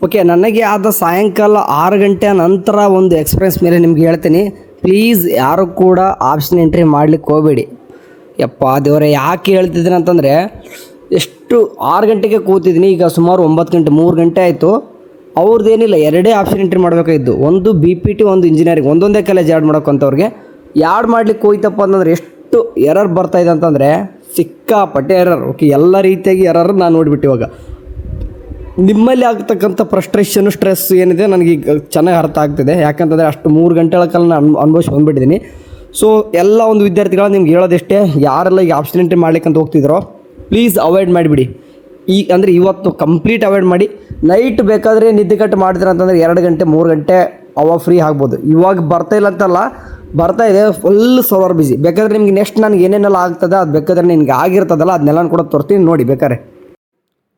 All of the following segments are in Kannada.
ಓಕೆ, ನನಗೆ ಆದ ಸಾಯಂಕಾಲ 6 ಗಂಟೆ ನಂತರ ಒಂದು ಎಕ್ಸ್ಪೀರಿಯನ್ಸ್ ಮೇಲೆ ನಿಮ್ಗೆ ಹೇಳ್ತೀನಿ. ಪ್ಲೀಸ್ ಯಾರು ಕೂಡ ಆಪ್ಷನ್ ಎಂಟ್ರಿ ಮಾಡ್ಲಿಕ್ಕೆ ಹೋಗಬೇಡಿ. ಯಪ್ಪ ದೇವರೇ, ಯಾಕೆ ಹೇಳ್ತಿದ್ದೀನಿ ಅಂತಂದರೆ, ಎಷ್ಟು 6 ಗಂಟೆಗೆ ಕೂತಿದ್ದೀನಿ, ಈಗ ಸುಮಾರು 9 ಗಂಟೆ 3 ಗಂಟೆ ಆಯಿತು. ಅವ್ರದ್ದೇನಿಲ್ಲ, 2 ಆಪ್ಷನ್ ಎಂಟ್ರಿ ಮಾಡಬೇಕಾಗಿದ್ದು, ಒಂದು BPT ಒಂದು ಇಂಜಿನಿಯರಿಂಗ್, ಒಂದೊಂದೇ ಕಾಲೇಜ್ ಆ್ಯಡ್ ಮಾಡೋಕ್ಕಂಥವ್ರಿಗೆ ಯಾಡ್ ಮಾಡ್ಲಿಕ್ಕೆ ಹೋಯ್ತಪ್ಪ ಅಂತಂದರೆ ಎಷ್ಟು ಎರರ್ ಬರ್ತಾಯಿದೆ ಅಂತಂದರೆ ಸಿಕ್ಕಾಪಟ್ಟೆ ಎರರ್. ಓಕೆ, ಎಲ್ಲ ರೀತಿಯಾಗಿ ಎರರ್ ನಾನು ನೋಡಿಬಿಟ್ಟು ಇವಾಗ ನಿಮ್ಮಲ್ಲಿ ಆಗ್ತಕ್ಕಂಥ ಫ್ರಸ್ಟ್ರೇಷನು ಸ್ಟ್ರೆಸ್ ಏನಿದೆ ನನಗೆ ಈಗ ಚೆನ್ನಾಗಿ ಅರ್ಥ ಆಗ್ತಿದೆ. ಯಾಕಂತಂದರೆ ಅಷ್ಟು 3 ಗಂಟೆಗಳ ಕಾಲ ನಾನು ಅನುಭವಿಸಿ ಬಂದುಬಿಟ್ಟಿದ್ದೀನಿ. ಸೊ ಎಲ್ಲ ಒಂದು ವಿದ್ಯಾರ್ಥಿಗಳು ನಿಮ್ಗೆ ಹೇಳೋದಿಷ್ಟೇ, ಯಾರೆಲ್ಲ ಈಗ ಆಪ್ಷನ್ ಎಂಟ್ರಿ ಮಾಡ್ಲಿಕ್ಕಂತ ಹೋಗ್ತಿದ್ರೋ ಪ್ಲೀಸ್ ಅವಾಯ್ಡ್ ಮಾಡಿಬಿಡಿ. ಅಂದರೆ ಇವತ್ತು ಕಂಪ್ಲೀಟ್ ಅವಾಯ್ಡ್ ಮಾಡಿ. ನೈಟ್ ಬೇಕಾದರೆ ನಿದ್ದೆಗಟ್ಟು ಮಾಡಿದ್ರೆ ಅಂತಂದರೆ 2 ಗಂಟೆ 3 ಗಂಟೆ ಅವ ಫ್ರೀ ಆಗ್ಬೋದು. ಇವಾಗ ಬರ್ತಾಯಿಲ್ಲ ಅಂತಲ್ಲ, ಬರ್ತಾಯಿದೆ, ಫುಲ್ ಸರ್ವರ್ ಬಿಸಿ. ಬೇಕಾದರೆ ನಿಮ್ಗೆ ನೆಕ್ಸ್ಟ್ ನನಗೆ ಏನೇನೆಲ್ಲ ಆಗ್ತದೆ ಅದು ಬೇಕಾದರೆ ನಿನಗೆ ಆಗಿರ್ತದಲ್ಲ ಅದನ್ನೆಲ್ಲ ಕೂಡ ತೋರಿಸ್ತೀನಿ ನೋಡಿ. ಬೇಕಾರೆ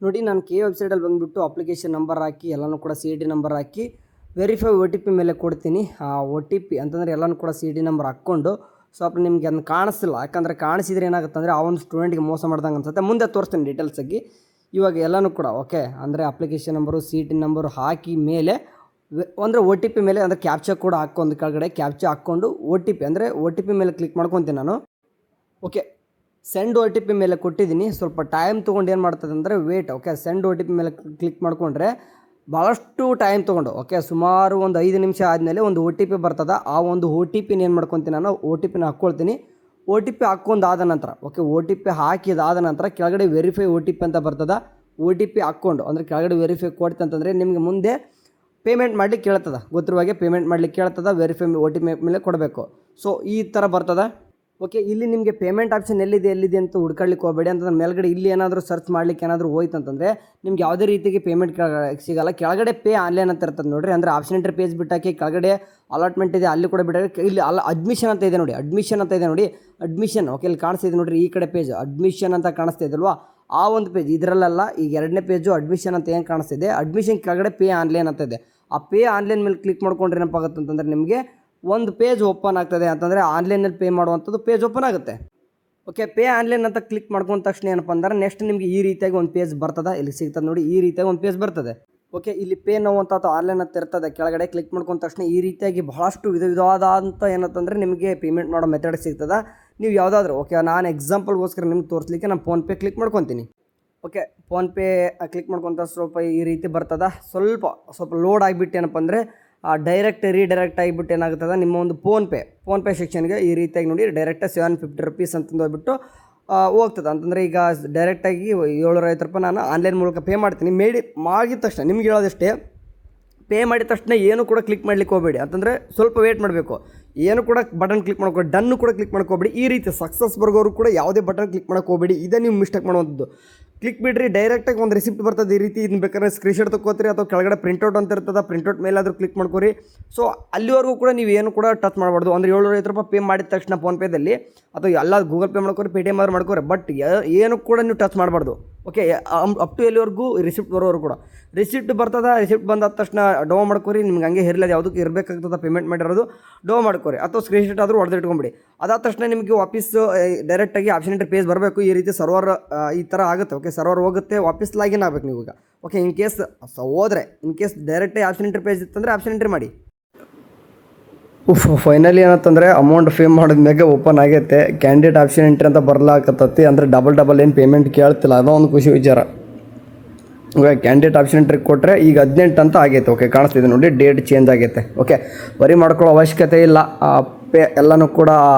ನೋಡಿ, ನಾನು ಕೆ ವೆಬ್ಸೈಟಲ್ಲಿ ಬಂದುಬಿಟ್ಟು ಅಪ್ಲಿಕೇಶನ್ ನಂಬರ್ ಹಾಕಿ ಎಲ್ಲನೂ ಕೂಡ CET ನಂಬರ್ ಹಾಕಿ ವೆರಿಫೈ OTP ಮೇಲೆ ಕೊಡ್ತೀನಿ. ಆ OTP ಅಂತಂದರೆ ಎಲ್ಲನೂ ಕೂಡ CET ನಂಬರ್ ಹಾಕ್ಕೊಂಡು ಸ್ವಲ್ಪ ನಿಮಗೆ ಅದನ್ನು ಕಾಣಿಸ್ತಿಲ್ಲ, ಯಾಕಂದರೆ ಕಾಣಿಸಿದ್ರೆ ಏನಾಗುತ್ತೆ ಅಂದರೆ ಆ ಒಂದು ಸ್ಟೂಡೆಂಟ್ಗೆ ಮೋಸ ಮಾಡ್ದಂಗೆ ಅನ್ಸುತ್ತೆ. ಮುಂದೆ ತೋರಿಸ್ತೀನಿ ಡೀಟೇಲ್ಸಾಗಿ. ಇವಾಗ ಎಲ್ಲನೂ ಕೂಡ ಓಕೆ ಅಂದರೆ ಅಪ್ಲಿಕೇಶನ್ ನಂಬರು CET ನಂಬರು ಹಾಕಿ ಮೇಲೆ ಅಂದರೆ OTP ಮೇಲೆ ಅಂದರೆ ಕ್ಯಾಪ್ಚಾ ಕೂಡ ಹಾಕ್ಕೊಂಡು ಕೆಳಗಡೆ ಕ್ಯಾಪ್ಚಾ ಹಾಕ್ಕೊಂಡು OTP ಮೇಲೆ ಕ್ಲಿಕ್ ಮಾಡ್ಕೊತೀನಿ ನಾನು. ಓಕೆ, ಸೆಂಡ್ OTP ಮೇಲೆ ಕೊಟ್ಟಿದ್ದೀನಿ. ಸ್ವಲ್ಪ ಟೈಮ್ ತೊಗೊಂಡು ಏನು ಮಾಡ್ತದೆ ಅಂದರೆ ವೇಟ್. ಓಕೆ, ಸೆಂಡ್ OTP ಮೇಲೆ ಕ್ಲಿಕ್ ಮಾಡಿಕೊಂಡ್ರೆ ಭಾಳಷ್ಟು ಟೈಮ್ ತೊಗೊಂಡು ಓಕೆ ಸುಮಾರು ಒಂದು 5 ನಿಮಿಷ ಆದಮೇಲೆ ಒಂದು OTP ಬರ್ತದೆ. ಆ ಒಂದು OTPನ ಏನು ಮಾಡ್ಕೊತೀನಿ ನಾನು, OTPನ ಹಾಕ್ಕೊಳ್ತೀನಿ. OTP ಹಾಕ್ಕೊಂಡಾದ ನಂತರ ಓಕೆ OTP ಹಾಕಿದಾದ ನಂತರ ಕೆಳಗಡೆ ವೆರಿಫೈ OTP ಅಂತ ಬರ್ತದೆ. OTP ಹಾಕ್ಕೊಂಡು ಅಂದರೆ ಕೆಳಗಡೆ ವೆರಿಫೈ ಕೊಡ್ತಂತಂದರೆ ನಿಮಗೆ ಮುಂದೆ ಪೇಮೆಂಟ್ ಮಾಡಲಿಕ್ಕೆ ಕೇಳ್ತದೆ. ಗೊತ್ತಿರುವಾಗೆ ಪೇಮೆಂಟ್ ಮಾಡಲಿಕ್ಕೆ ಕೇಳ್ತದೆ, ವೆರಿಫೈ OTP ಮೇಲೆ ಕೊಡಬೇಕು. ಸೊ ಈ ಥರ ಬರ್ತದೆ. ಓಕೆ, ಇಲ್ಲಿ ನಿಮಗೆ ಪೇಮೆಂಟ್ ಆಪ್ಷನ್ ಎಲ್ಲಿದೆ ಅಂತ ಹುಡ್ಕೊಳ್ಳಿಕ್ಕೆ ಹೋಗಬೇಡಿ. ಅಂತಂದ್ರೆ ಮೇಲ್ಗಡೆ ಇಲ್ಲಿ ಏನಾದರೂ ಸರ್ಚ್ ಮಾಡಲಿಕ್ಕೆ ಏನಾದರೂ ಹೋಯ್ತು ಅಂತಂದರೆ ನಿಮ್ಗೆ ಯಾವುದೇ ರೀತಿಗೆ ಪೇಮೆಂಟ್ ಸಿಗಲ್ಲ. ಕೆಳಗಡೆ ಪೇ ಆನ್ಲೈನ್ ಅಂತ ಇರ್ತದೆ ನೋಡಿರಿ. ಅಂದರೆ ಆಪ್ಷನ್ ಎಂಟ್ರಿ ಪೇಜ್ ಬಿಟ್ಟಾಕಿ ಕೆಳಗಡೆ ಅಲಾಟ್ಮೆಂಟ್ ಇದೆ ಅಲ್ಲಿ ಕೂಡ ಬಿಟ್ಟಾಕಿ ಇಲ್ಲಿ ಅಡ್ಮಿಷನ್ ಅಂತ ಇದೆ ನೋಡಿ. ಅಡ್ಮಿಷನ್ ಓಕೆ, ಇಲ್ಲಿ ಕಾಣಿಸ್ತಿದೆ ನೋಡಿರಿ, ಈ ಕಡೆ ಪೇಜ್ ಅಡ್ಮಿಷನ್ ಅಂತ ಕಾಣಿಸ್ತಾ ಇದಲ್ವಾ, ಆ ಒಂದು ಪೇಜ್ ಇದರಲ್ಲ. ಈಗ 2ನೇ ಪೇಜು ಅಡ್ಮಿಷನ್ ಅಂತ ಏನು ಕಾಣಿಸ್ತಿದೆ, ಅಡ್ಮಿಷನ್ ಕೆಳಗಡೆ ಪೇ ಆನ್ಲೈನ್ ಅಂತ ಇದೆ. ಆ ಪೇ ಆನ್ಲೈನ್ ಮೇಲೆ ಕ್ಲಿಕ್ ಮಾಡ್ಕೊಂಡ್ರೆ ಏನಪ್ಪ ಆಗುತ್ತೆ ಅಂತಂದರೆ ನಿಮಗೆ ಒಂದು ಪೇಜ್ ಓಪನ್ ಆಗ್ತದೆ. ಅಂತಂದರೆ ಆನ್ಲೈನಲ್ಲಿ ಪೇ ಮಾಡುವಂಥದ್ದು ಪೇಜ್ ಓಪನ್ ಆಗುತ್ತೆ. ಓಕೆ, ಪೇ ಆನ್ಲೈನ್ ಅಂತ ಕ್ಲಿಕ್ ಮಾಡ್ಕೊಂಡ ತಕ್ಷಣ ಏನಪ್ಪ ಅಂದ್ರೆ ನೆಕ್ಸ್ಟ್ ನಿಮಗೆ ಈ ರೀತಿಯಾಗಿ ಒಂದು ಪೇಜ್ ಬರ್ತದೆ. ಇಲ್ಲಿ ಸಿಗ್ತದೆ ನೋಡಿ, ಈ ರೀತಿಯಾಗಿ ಒಂದು ಪೇಜ್ ಬರ್ತದೆ. ಓಕೆ, ಇಲ್ಲಿ ಪೇ ನೋ ಅಂತ ಆನ್ಲೈನ್ ಅಂತ ಇರ್ತದೆ. ಕೆಳಗಡೆ ಕ್ಲಿಕ್ ಮಾಡ್ಕೊಂಡ ತಕ್ಷಣ ಈ ರೀತಿಯಾಗಿ ಬಹಳಷ್ಟು ವಿಧವಾದಂಥ ಏನಂತಂದರೆ ನಿಮಗೆ ಪೇಮೆಂಟ್ ಮಾಡೋ ಮೆಥಡ್ ಸಿಗ್ತದೆ. ನೀವು ಯಾವುದಾದ್ರೂ ಓಕೆ, ನಾನು ಎಕ್ಸಾಂಪಲ್ಗೋಸ್ಕರ ನಿಮ್ಗೆ ತೋರಿಸ್ಲಿಕ್ಕೆ ನಾನು ಫೋನ್ಪೇ ಕ್ಲಿಕ್ ಮಾಡ್ಕೊತೀನಿ. ಓಕೆ, ಫೋನ್ಪೇ ಕ್ಲಿಕ್ ಮಾಡ್ಕೊತ ಸ್ವಲ್ಪ ಈ ರೀತಿ ಬರ್ತದೆ. ಸ್ವಲ್ಪ ಲೋಡ್ ಆಗಿಬಿಟ್ಟು ಏನಪ್ಪ ಅಂದರೆ ರೀಡೈರೆಕ್ಟ್ ಆಗಿಬಿಟ್ಟು ಏನಾಗ್ತದೆ ನಿಮ್ಮ ಒಂದು ಫೋನ್ಪೇ ಸೆಕ್ಷನ್ಗೆ ಈ ರೀತಿಯಾಗಿ ನೋಡಿ ಡೈರೆಕ್ಟಾಗಿ 750 ರೂಪೀಸ್ ಅಂತಂದು ಹೋಗ್ಬಿಟ್ಟು ಹೋಗ್ತದೆ. ಅಂತಂದರೆ ಈಗ ಡೈರೆಕ್ಟಾಗಿ 750 ರೂಪಾಯಿ ನಾನು ಆನ್ಲೈನ್ ಮೂಲಕ ಪೇ ಮಾಡ್ತೀನಿ. ಮಾಡಿದ ತಕ್ಷಣ ನಿಮ್ಗೆ ಹೇಳೋದಷ್ಟೇ, ಪೇ ಮಾಡಿದ ತಕ್ಷಣ ಏನು ಕೂಡ ಕ್ಲಿಕ್ ಮಾಡ್ಲಿಕ್ಕೆ ಹೋಗಬೇಡಿ. ಅಂತಂದರೆ ಸ್ವಲ್ಪ ವೇಟ್ ಮಾಡಬೇಕು. ಏನು ಕೂಡ ಬಟನ್ ಕ್ಲಿಕ್ ಮಾಡ್ಕೊ, ಡನ್ನು ಕೂಡ ಕ್ಲಿಕ್ ಮಾಡ್ಕೋಬೇಡಿ. ಈ ರೀತಿ ಸಕ್ಸಸ್ ಬರ್ಗೋರು ಕೂಡ ಯಾವುದೇ ಬಟನ್ ಕ್ಲಿಕ್ ಮಾಡೋಕೆ ಹೋಗಬೇಡಿ. ಇದೇ ನೀವು ಮಿಸ್ಟೇಕ್ ಮಾಡುವಂಥದ್ದು. ಕ್ಲಿಕ್ ಬಿಡ್ರಿ, ಡೈರೆಕ್ಟಾಗಿ ಒಂದು ರಿಸಿಪ್ಟ್ ಬರ್ತದೆ. ಈ ರೀತಿ ಇದನ್ನ ಬೇಕಾದ್ರೆ ಸ್ಕ್ರೀನ್ಶಾಟ್ ತೊಗೋತೀರಿ ಅಥವಾ ಕೆಳಗಡೆ ಪ್ರಿಂಟೌಟ್ ಅಂತ ಇರ್ತದೆ, ಪ್ರಿಂಟೌಟ್ ಮೇಲಾದರೂ ಕ್ಲಿಕ್ ಮಾಡ್ಕೊರಿ. ಸೊ ಅಲ್ಲಿವರೆಗೂ ಕೂಡ ನೀವು ಏನು ಕೂಡ ಟಚ್ ಮಾಡಬಾರ್ದು. ಅಂದರೆ 750 ರೂಪಾಯಿ ಪೇ ಮಾಡಿದ ತಕ್ಷಣ ಫೋನ್ಪೇದಲ್ಲಿ ಅಥವಾ ಎಲ್ಲ ಗೂಗಲ್ ಪೇ ಮಾಡ್ಕೊರಿ, ಪೇಟಿಎಮ್ ಆದ್ರೂ ಮಾಡ್ಕೊರಿ, ಬಟ್ ಏನು ಕೂಡ ನೀವು ಟಚ್ ಮಾಡಬಾರ್ದು. ಓಕೆ, ಅಪ್ ಟು ಎಲ್ಲಿವರೆಗೂ ರಿಸಿಪ್ಟ್ ಬರೋರು ಕೂಡ ರಿಸಿಪ್ಟ್ ಬರ್ತದೆ. ರಿಸಿಪ್ಟ್ ಬಂದಾದ ತಕ್ಷಣ ಡೋ ಮಾಡ್ಕೊರಿ. ನಿಮ್ಗೆ ಹಂಗೆ ಇರಲಿಲ್ಲ, ಯಾವುದಕ್ಕೆ ಇರಬೇಕಾಗ್ತದೆ ಪೇಮೆಂಟ್ ಮಾಡಿರೋದು ಡೋ ಮಾಡ್ಕೊರಿ ಅಥವಾ ಸ್ಕ್ರೀನ್ಶಾಟ್ ಆದರೂ ಹೊಡೆದಿಟ್ಕೊಂಬಿಡಿ. ಅದಾದ ತಕ್ಷಣ ನಿಮಗೆ ವಾಪಸ್ ಡೈರೆಕ್ಟಾಗಿ ಆಪ್ಷನ್ ಎಂಟ್ರಿ ಪೇಜ್ ಬರಬೇಕು. ಈ ರೀತಿ ಸರ್ವರ್ ಈ ಥರ ಆಗುತ್ತೆ. ಓಕೆ, ಸರ್ವರ್ ಹೋಗುತ್ತೆ, ವಾಪಸ್ ಲಾಗಿನ್ ಆಗಬೇಕು ನೀವು ಈಗ. ಓಕೆ, ಇನ್ ಕೇಸ್ ಡೈರೆಕ್ಟಾಗಿ ಆಪ್ಷನ್ ಎಂಟ್ರಿ ಪೇಜ್ ಇತ್ತಂದರೆ ಆಪ್ಷನ್ ಎಂಟ್ರಿ ಮಾಡಿ. ಫೈನಲಿ ಏನಂತಂದರೆ ಅಮೌಂಟ್ ಪೇ ಮಾಡಿದ್ಮೇಲೆ ಓಪನ್ ಆಗೈತೆ. ಕ್ಯಾಂಡಿಡೇಟ್ ಆಪ್ಷನ್ ಎಂಟ್ರಿ ಅಂತ ಬರ್ಲಾಕತ್ತತಿ. ಅಂದರೆ ಡಬಲ್ ಏನು ಪೇಮೆಂಟ್ ಕೇಳ್ತಿಲ್ಲ, ಅದೋ ಒಂದು ಖುಷಿ ವಿಚಾರ. ಓಕೆ, ಕ್ಯಾಂಡಿಡೇಟ್ ಆಪ್ಷನ್ ಎಂಟ್ರಿ ಕೊಟ್ಟರೆ ಈಗ 18 ಅಂತ ಆಗೈತೆ. ಓಕೆ, ಕಾಣಿಸ್ತಿದೆ ನೋಡಿ, ಡೇಟ್ ಚೇಂಜ್ ಆಗೈತೆ. ಓಕೆ, ವರಿ ಮಾಡ್ಕೊಳ್ಳೋ ಅವಶ್ಯಕತೆ ಇಲ್ಲ. ಪೇ ಎಲ್ಲನೂ ಕೂಡ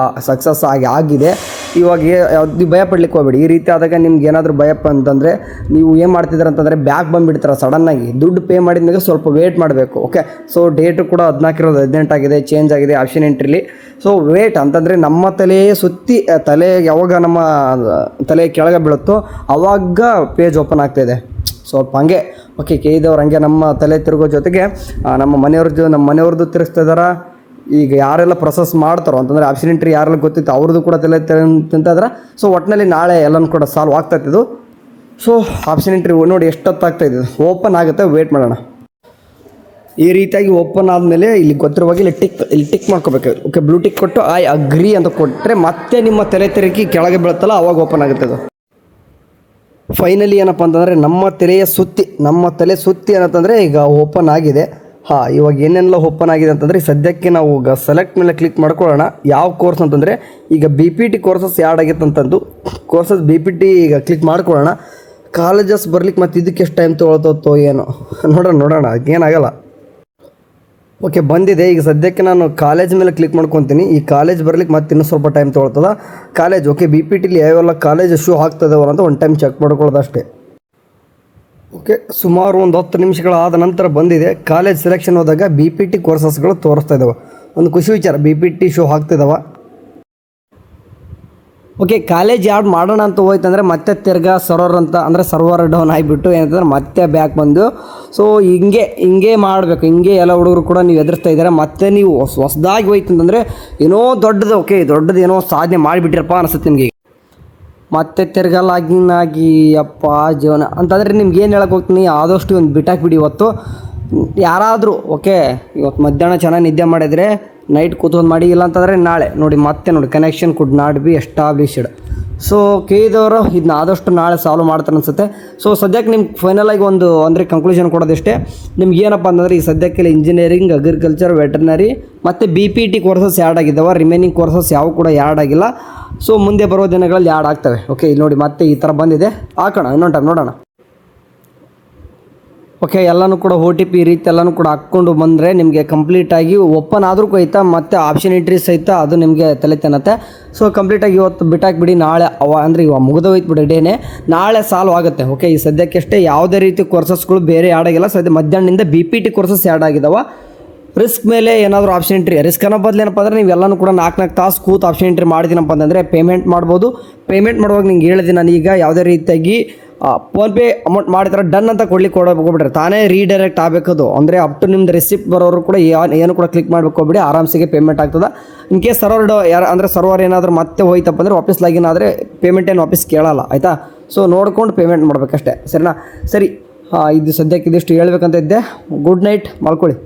ಸಕ್ಸಸ್ ಆಗಿದೆ. ಇವಾಗ ಯಾವ್ದು ಭಯ ಪಡ್ಲಿಕ್ಕೆ ಹೋಗ್ಬೇಡಿ. ಈ ರೀತಿ ಆದಾಗ ನಿಮ್ಗೆ ಏನಾದರೂ ಭಯಪ್ಪ ಅಂತಂದರೆ ನೀವು ಏನು ಮಾಡ್ತಿದ್ದೀರ ಅಂತಂದರೆ ಬ್ಯಾಕ್ ಬಂದುಬಿಡ್ತಾರೆ ಸಡನ್ನಾಗಿ. ದುಡ್ಡು ಪೇ ಮಾಡಿದ್ಮೇಲೆ ಸ್ವಲ್ಪ ವೇಟ್ ಮಾಡಬೇಕು. ಓಕೆ, ಸೊ ಡೇಟು ಕೂಡ 14 18 ಆಗಿದೆ, ಚೇಂಜ್ ಆಗಿದೆ ಆಪ್ಷನ್ ಎಂಟ್ರಿಲಿ. ಸೊ ವೇಟ್ ಅಂತಂದರೆ ನಮ್ಮ ತಲೆಯೇ ಸುತ್ತಿ ಯಾವಾಗ ನಮ್ಮ ತಲೆ ಕೆಳಗೆ ಬೀಳುತ್ತೋ ಆವಾಗ ಪೇಜ್ ಓಪನ್ ಆಗ್ತಾಯಿದೆ. ಸ್ವಲ್ಪ ಹಂಗೆ ಓಕೆ, ಕೇಳಿದವ್ರು ಹಂಗೆ ನಮ್ಮ ತಲೆ ತಿರುಗೋ ಜೊತೆಗೆ ನಮ್ಮ ಮನೆಯವ್ರದ್ದು ತಿರುಗಿಸ್ತಾ ಇದ್ದಾರೆ. ಈಗ ಯಾರೆಲ್ಲ ಪ್ರೊಸೆಸ್ ಮಾಡ್ತಾರೋ ಅಂತಂದರೆ ಆಪ್ಷನ್ ಎಂಟ್ರಿ ಯಾರೆಲ್ಲ ಗೊತ್ತಿತ್ತು ಅವ್ರದ್ದು ಕೂಡ ತಲೆ ತಿಂತಿದ್ರೆ. ಸೊ ಒಟ್ಟಿನಲ್ಲಿ ನಾಳೆ ಎಲ್ಲನೂ ಕೂಡ ಸಾಲ್ವ್ ಆಗ್ತಾಯಿದ್ದು. ಸೊ ಆಪ್ಷನ್ ಎಂಟ್ರಿ ನೋಡಿ ಎಷ್ಟೊತ್ತಾಗ್ತಾಯಿದೆ, ಓಪನ್ ಆಗುತ್ತೆ, ವೇಟ್ ಮಾಡೋಣ. ಈ ರೀತಿಯಾಗಿ ಓಪನ್ ಆದಮೇಲೆ ಇಲ್ಲಿ ಗೊತ್ತಿರುವಾಗ ಇಲ್ಲಿ ಟಿಕ್ ಮಾಡ್ಕೋಬೇಕು. ಓಕೆ, ಬ್ಲೂ ಟಿಕ್ ಕೊಟ್ಟು ಐ ಅಗ್ರಿ ಅಂತ ಕೊಟ್ಟರೆ ಮತ್ತೆ ನಿಮ್ಮ ತಲೆ ತಿರುಗಿ ಕೆಳಗೆ ಬೀಳುತ್ತಲ್ಲ ಅವಾಗ ಓಪನ್ ಆಗುತ್ತೆ ಅದು. ಫೈನಲಿ ಏನಪ್ಪ ಅಂತಂದರೆ ನಮ್ಮ ತಲೆ ಸುತ್ತಿ ಏನಂತಂದರೆ ಈಗ ಓಪನ್ ಆಗಿದೆ. ಇವಾಗ ಏನೆಲ್ಲ ಓಪನ್ ಆಗಿದೆ ಅಂತಂದರೆ ಸದ್ಯಕ್ಕೆ ನಾವು ಈಗ ಸೆಲೆಕ್ಟ್ ಮೇಲೆ ಕ್ಲಿಕ್ ಮಾಡ್ಕೊಳ್ಳೋಣ. ಯಾವ ಕೋರ್ಸ್ ಅಂತಂದರೆ ಈಗ BPT ಕೋರ್ಸಸ್ ಆ್ಯಡ್ ಆಗಿತ್ತು ಅಂತಂದು ಕೋರ್ಸಸ್ BPT ಈಗ ಕ್ಲಿಕ್ ಮಾಡ್ಕೊಳ್ಳೋಣ. ಕಾಲೇಜಸ್ ಬರ್ಲಿಕ್ಕೆ ಮತ್ತು ಇದಕ್ಕೆ ಎಷ್ಟು ಟೈಮ್ ತೊಗೊಳ್ತೋ ಏನೋ ನೋಡೋಣ ಏನಾಗಲ್ಲ. ಓಕೆ, ಬಂದಿದೆ. ಈಗ ಸದ್ಯಕ್ಕೆ ನಾನು ಕಾಲೇಜ್ ಮೇಲೆ ಕ್ಲಿಕ್ ಮಾಡ್ಕೊತೀನಿ. ಈ ಕಾಲೇಜ್ ಬರ್ಲಿಕ್ಕೆ ಮತ್ತೆ ಇನ್ನೂ ಸ್ವಲ್ಪ ಟೈಮ್ ತೊಗೊಳ್ತದ. ಕಾಲೇಜ್ ಓಕೆ, BPTಲಿ ಯಾವೆಲ್ಲ ಕಾಲೇಜ್ ಶೂ ಆಗ್ತದವಲ್ಲ ಅಂತ ಒಂದು ಟೈಮ್ ಚೆಕ್ ಮಾಡ್ಕೊಳ್ಳೋದು ಅಷ್ಟೇ. ಓಕೆ, ಸುಮಾರು ಒಂದು 10 ನಿಮಿಷಗಳಾದ ನಂತರ ಬಂದಿದೆ. ಕಾಲೇಜ್ ಸೆಲೆಕ್ಷನ್ ಹೋದಾಗ BPT ಕೋರ್ಸಸ್ಗಳು ತೋರಿಸ್ತಾ ಇದ್ದಾವೆ. ಒಂದು ಖುಷಿ ವಿಚಾರ, BPT ಶೋ ಆಗ್ತಿದ್ದಾವೆ. ಓಕೆ, ಕಾಲೇಜ್ ಯಾವ್ದು ಮಾಡೋಣ ಅಂತ ಹೋಯ್ತಂದರೆ ಮತ್ತೆ ತಿರ್ಗಾ ಸರ್ವರ್ ಡೌನ್ ಆಗಿಬಿಟ್ಟು ಏನಂತಂದ್ರೆ ಮತ್ತೆ ಬ್ಯಾಕ್ ಬಂದು ಸೊ ಹಿಂಗೆ ಮಾಡಬೇಕು. ಹಿಂಗೆ ಎಲ್ಲ ಹುಡುಗರು ಕೂಡ ನೀವು ಎದುರಿಸ್ತಾ ಇದ್ದಾರೆ. ಮತ್ತೆ ನೀವು ಹೊಸದಾಗಿ ಹೋಯ್ತಂತಂದರೆ ಏನೋ ದೊಡ್ಡದು ಏನೋ ಸಾಧನೆ ಮಾಡಿಬಿಟ್ಟಿರಪ್ಪ ಅನಿಸುತ್ತೆ ನಿಮಗೆ. ಮತ್ತೆ ತಿರ್ಗಾ ಲಾಗಿನ್ ಆಗಿ ಅಪ್ಪ ಜೀವನ ಅಂತಂದರೆ ನಿಮ್ಗೆ ಏನು ಹೇಳಕ್ಕೆ ಹೋಗ್ತೀನಿ, ಆದಷ್ಟು ಒಂದು ಬಿಟ್ಟಾಕ್ಬಿಡಿ. ಇವತ್ತು ಯಾರಾದರೂ ಇವತ್ತು ಮಧ್ಯಾಹ್ನ ಚೆನ್ನಾಗಿ ನಿದ್ದೆ ಮಾಡಿದರೆ ನೈಟ್ ಕೂತ್ಕೊಂಡು ಮಾಡಿ, ಇಲ್ಲ ಅಂತಂದರೆ ನಾಳೆ ನೋಡಿ connection could not be established. So ಕೇಳಿದವರು ಇದನ್ನ ಆದಷ್ಟು ನಾಳೆ ಸಾಲ್ವ್ ಮಾಡ್ತಾರೆ ಅನಿಸುತ್ತೆ. ಸೊ ಸದ್ಯಕ್ಕೆ ನಿಮ್ಗೆ ಫೈನಲಾಗಿ ಒಂದು ಕಂಕ್ಲೂಷನ್ ಕೊಡೋದಿಷ್ಟೇ. ನಿಮ್ಗೆ ಏನಪ್ಪ ಅಂತಂದರೆ ಈ ಸದ್ಯಕ್ಕೆ ಇಂಜಿನಿಯರಿಂಗ್, ಅಗ್ರಿಕಲ್ಚರ್, ವೆಟರ್ನರಿ ಮತ್ತು BPT ಕೋರ್ಸಸ್ ಆ್ಯಡ್ ಆಗಿದ್ದಾವೆ. ರಿಮೈನಿಂಗ್ ಕೋರ್ಸಸ್ ಯಾವ ಕೂಡ ಆ್ಯಡ್ ಆಗಿಲ್ಲ. ಸೊ ಮುಂದೆ ಬರೋ ದಿನಗಳಲ್ಲಿ ಆ್ಯಡ್ ಆಗ್ತವೆ. ಓಕೆ, ಇಲ್ಲಿ ನೋಡಿ ಮತ್ತೆ ಈ ಥರ ಬಂದಿದೆ. ಹಾಕೋಣ, ಇನ್ನೊಂದು ಟೈಮ್ ನೋಡೋಣ. ಓಕೆ, ಎಲ್ಲನೂ ಕೂಡ OTP ರೀತಿ ಎಲ್ಲನೂ ಕೂಡ ಹಾಕ್ಕೊಂಡು ಬಂದರೆ ನಿಮಗೆ ಕಂಪ್ಲೀಟಾಗಿ ಓಪನ್ ಆದರೂ ಕೊಯ್ತಾ ಮತ್ತು ಆಪ್ಷನ್ ಎಂಟ್ರಿ ಸಹಿತ ಅದು ನಿಮಗೆ ತಲೆ ತಿನ್ನತ್ತೆ. ಸೊ ಕಂಪ್ಲೀಟಾಗಿ ಇವತ್ತು ಬಿಟ್ಟಾಕ್ಬಿಡಿ. ನಾಳೆ ಇವಾಗ ಮುಗಿದೋಯ್ತು ಡೇನೆ, ನಾಳೆ ಸಾಲ್ವ್ ಆಗುತ್ತೆ. ಓಕೆ, ಈ ಸದ್ಯಕ್ಕಷ್ಟೇ ಯಾವುದೇ ರೀತಿ ಕೋರ್ಸಸ್ಗಳು ಬೇರೆ ಆ್ಯಡ್ ಆಗಿಲ್ಲ. ಸದ್ಯ ಮಧ್ಯಾಹ್ನದಿಂದ BPT ಕೋರ್ಸಸ್ ಆ್ಯಡ್ ಆಗಿದ್ದಾವೆ. ರಿಸ್ಕ್ ಮೇಲೆ ಏನಾದರೂ ಆಪ್ಷನ್ ಎಂಟ್ರಿ, ರಿಸ್ಕ್ ಅನ್ನೋ ಬದಲು ಏನಪ್ಪ ಅಂದರೆ ನೀವೆಲ್ಲನೂ ಕೂಡ 4 ತಾಸು ಕೂತು ಆಪ್ಷನ್ ಎಂಟ್ರಿ ಮಾಡಿದ್ದೀನಪ್ಪ ಅಂತಂದರೆ ಪೇಮೆಂಟ್ ಮಾಡ್ಬೋದು. ಪೇಮೆಂಟ್ ಮಾಡುವಾಗ ನಿಂಗೆ ಹೇಳಿದೆ ನಾನೀಗ ಯಾವುದೇ ರೀತಿಯಾಗಿ ಫೋನ್ಪೇ ಅಮೌಂಟ್ ಮಾಡಿದ್ರೆ ಡನ್ ಅಂತ ಹೋಗ್ಬಿಟ್ರೆ ತಾನೇ ರೀಡೈರೆಕ್ಟ್ ಆಗಬೇಕದು. ಅಂದರೆ ಅಪ್ ಟು ನಿಮ್ದು ರೆಸಿಪ್ಟ್ ಬರೋರು ಕೂಡ ಏನು ಕೂಡ ಕ್ಲಿಕ್ ಮಾಡಬೇಕು ಹೋಗ್ಬಿಡಿ, ಆರಾಮ್ಸಿಗೆ ಪೇಮೆಂಟ್ ಆಗ್ತದೆ. ಇನ್ ಕೇಸ್ ಸರ್ವರ್ ಏನಾದರೂ ಮತ್ತೆ ಹೋಯ್ತಪ್ಪ ಅಂದರೆ ವಾಪಸ್ ಲಾಗಿನ್ ಆದರೆ ಪೇಮೆಂಟ್ ಏನು ವಾಪಸ್ ಕೇಳಲ್ಲ, ಆಯಿತಾ. ಸೊ ನೋಡ್ಕೊಂಡು ಪೇಮೆಂಟ್ ಮಾಡಬೇಕಷ್ಟೇ, ಸರಿನಾ? ಸರಿ, ಇದು ಸದ್ಯಕ್ಕೆ ಇದಿಷ್ಟು ಹೇಳ್ಬೇಕಂತ ಇದ್ದೆ. ಗುಡ್ ನೈಟ್, ಮಲ್ಕೊಳ್ಳಿ.